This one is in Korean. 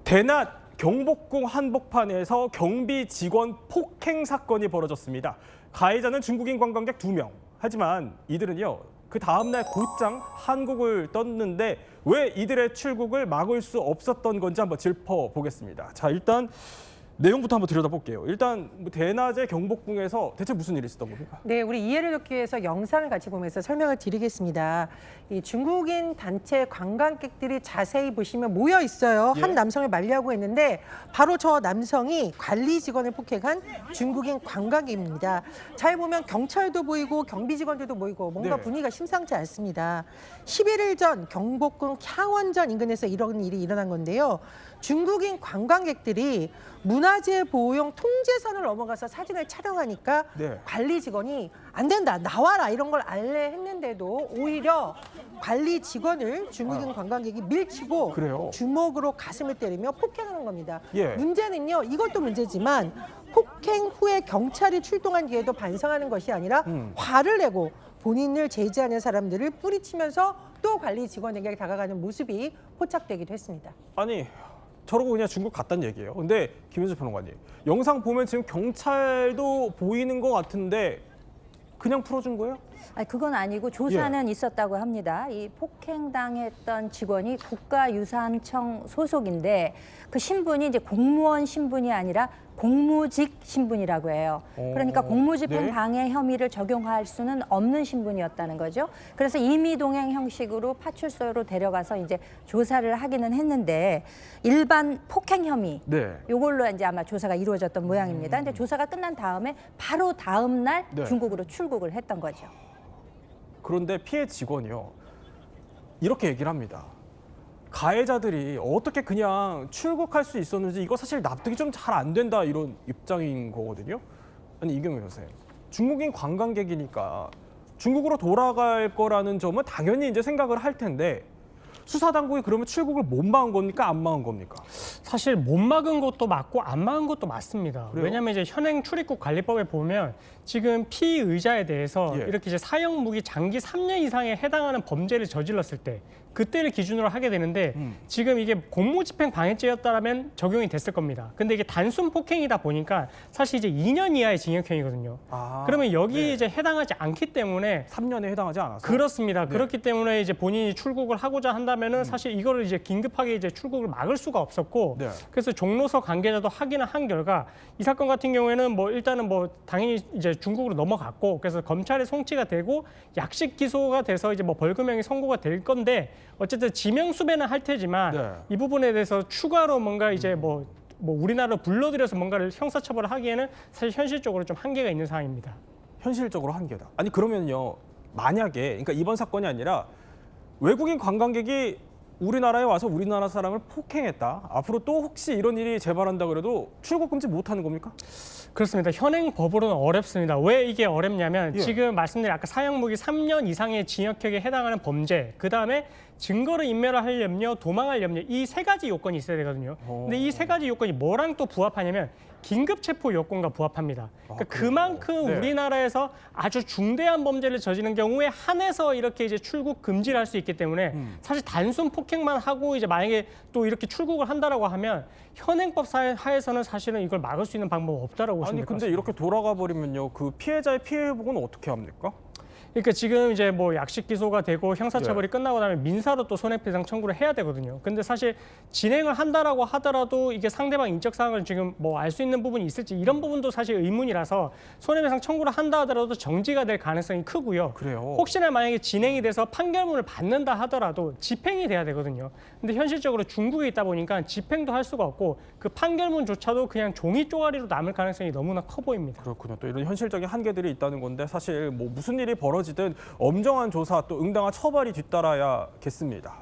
대낮 경복궁 한복판에서 경비 직원 폭행 사건이 벌어졌습니다. 가해자는 중국인 관광객 2명. 하지만 이들은요, 그 다음날 곧장 한국을 떴는데 왜 이들의 출국을 막을 수 없었던 건지 한번 짚어보겠습니다. 자, 일단 내용부터 한번 들여다볼게요. 일단 대낮에 경복궁에서 대체 무슨 일이 있었던 겁니까? 네, 우리 이해를 돕기 위해서 영상을 같이 보면서 설명을 드리겠습니다. 이 중국인 단체 관광객들이 자세히 보시면 모여 있어요. 예. 한 남성을 만리하고 있는데 바로 저 남성이 관리 직원을 폭행한 중국인 관광객입니다. 잘 보면 경찰도 보이고 경비 직원들도 보이고 뭔가 네. 분위기가 심상치 않습니다. 11일 전 경복궁 향원전 인근에서 이런 일이 일어난 건데요. 중국인 관광객들이 문화재 보호용 통제선을 넘어가서 사진을 촬영하니까 네. 관리 직원이 안 된다, 나와라 이런 걸 안내했는데도 오히려 관리 직원을 중국인 관광객이 밀치고 그래요? 주먹으로 가슴을 때리며 폭행하는 겁니다. 예. 문제는요, 이것도 문제지만 폭행 후에 경찰이 출동한 뒤에도 반성하는 것이 아니라 화를 내고 본인을 제지하는 사람들을 뿌리치면서 또 관리 직원에게 다가가는 모습이 포착되기도 했습니다. 아니, 저러고 그냥 중국 갔다는 얘기예요. 근데 김현수 평론가님, 영상 보면 지금 경찰도 보이는 것 같은데 그냥 풀어준 거예요? 아니, 그건 아니고 조사는 있었다고 합니다. 이 폭행당했던 직원이 국가유산청 소속인데 그 신분이 이제 공무원 신분이 아니라 공무직 신분이라고 해요. 그러니까 공무집행 네. 방해 혐의를 적용할 수는 없는 신분이었다는 거죠. 그래서 임의동행 형식으로 파출소로 데려가서 이제 조사를 하기는 했는데 일반 폭행 혐의 네. 요걸로 이제 아마 조사가 이루어졌던 모양입니다. 근데 조사가 끝난 다음에 바로 다음 날 네. 중국으로 출국을 했던 거죠. 그런데 피해 직원이요, 이렇게 얘기를 합니다. 가해자들이 어떻게 그냥 출국할 수 있었는지 이거 사실 납득이 좀 잘 안 된다, 이런 입장인 거거든요. 아니, 이경영 선생, 중국인 관광객이니까 중국으로 돌아갈 거라는 점은 당연히 이제 생각을 할 텐데 수사 당국이 그러면 출국을 못 막은 겁니까, 안 막은 겁니까? 사실 못 막은 것도 맞고 안 막은 것도 맞습니다. 그래요? 왜냐하면 이제 현행 출입국 관리법에 보면 지금 피의자에 대해서 예. 이렇게 이제 사형 무기 장기 3년 이상에 해당하는 범죄를 저질렀을 때 그때를 기준으로 하게 되는데 지금 이게 공무집행 방해죄였다면 적용이 됐을 겁니다. 근데 이게 단순 폭행이다 보니까 사실 이제 2년 이하의 징역형이거든요. 아, 그러면 여기에 네. 이제 해당하지 않기 때문에 3년에 해당하지 않아서. 그렇습니다. 네. 그렇기 때문에 이제 본인이 출국을 하고자 한다면은 사실 이거를 이제 긴급하게 이제 출국을 막을 수가 없었고, 네. 그래서 종로서 관계자도 확인을 한 결과 이 사건 같은 경우에는 뭐 일단은 뭐 당연히 이제 중국으로 넘어갔고, 그래서 검찰에 송치가 되고 약식 기소가 돼서 이제 뭐 벌금형이 선고가 될 건데 어쨌든 지명수배는 할 테지만 네. 이 부분에 대해서 추가로 뭔가 이제 뭐 우리나라로 불러들여서 뭔가를 형사처벌을 하기에는 사실 현실적으로 좀 한계가 있는 상황입니다. 현실적으로 한계다. 아니, 그러면요, 만약에, 그러니까 이번 사건이 아니라 외국인 관광객이 우리나라에 와서 우리나라 사람을 폭행했다, 앞으로 또 혹시 이런 일이 재발한다 그래도 출국 금지 못 하는 겁니까? 그렇습니다. 현행 법으로는 어렵습니다. 왜 이게 어렵냐면 예. 지금 말씀드린 아까 사형무기 3년 이상의 징역형에 해당하는 범죄, 그다음에 증거를 인멸할 염려, 도망할 염려, 이 세 가지 요건이 있어야 되거든요. 근데 이 세 가지 요건이 뭐랑 또 부합하냐면 긴급체포 요건과 부합합니다. 그러니까 그만큼 네. 우리나라에서 아주 중대한 범죄를 저지른 경우에 한해서 이렇게 이제 출국 금지를 할 수 있기 때문에 사실 단순 폭행만 하고 이제 만약에 또 이렇게 출국을 한다라고 하면 현행법 하에서는 사실은 이걸 막을 수 있는 방법은 없다라고 보시면 아니, 될 것 근데 같습니다. 이렇게 돌아가 버리면요, 그 피해자의 피해 회복은 어떻게 합니까? 그러니까 지금 이제 뭐 약식 기소가 되고 형사처벌이 끝나고 나면 민사로 또 손해배상 청구를 해야 되거든요. 근데 사실 진행을 한다라고 하더라도 이게 상대방 인적 사항을 지금 뭐 알 수 있는 부분이 있을지 이런 부분도 사실 의문이라서 손해배상 청구를 한다 하더라도 정지가 될 가능성이 크고요. 그래요? 혹시나 만약에 진행이 돼서 판결문을 받는다 하더라도 집행이 돼야 되거든요. 근데 현실적으로 중국에 있다 보니까 집행도 할 수가 없고 그 판결문조차도 그냥 종이 쪼가리로 남을 가능성이 너무나 커 보입니다. 그렇군요. 또 이런 현실적인 한계들이 있다는 건데 사실 뭐 무슨 일이 벌어지든 엄정한 조사 또 응당한 처벌이 뒤따라야겠습니다.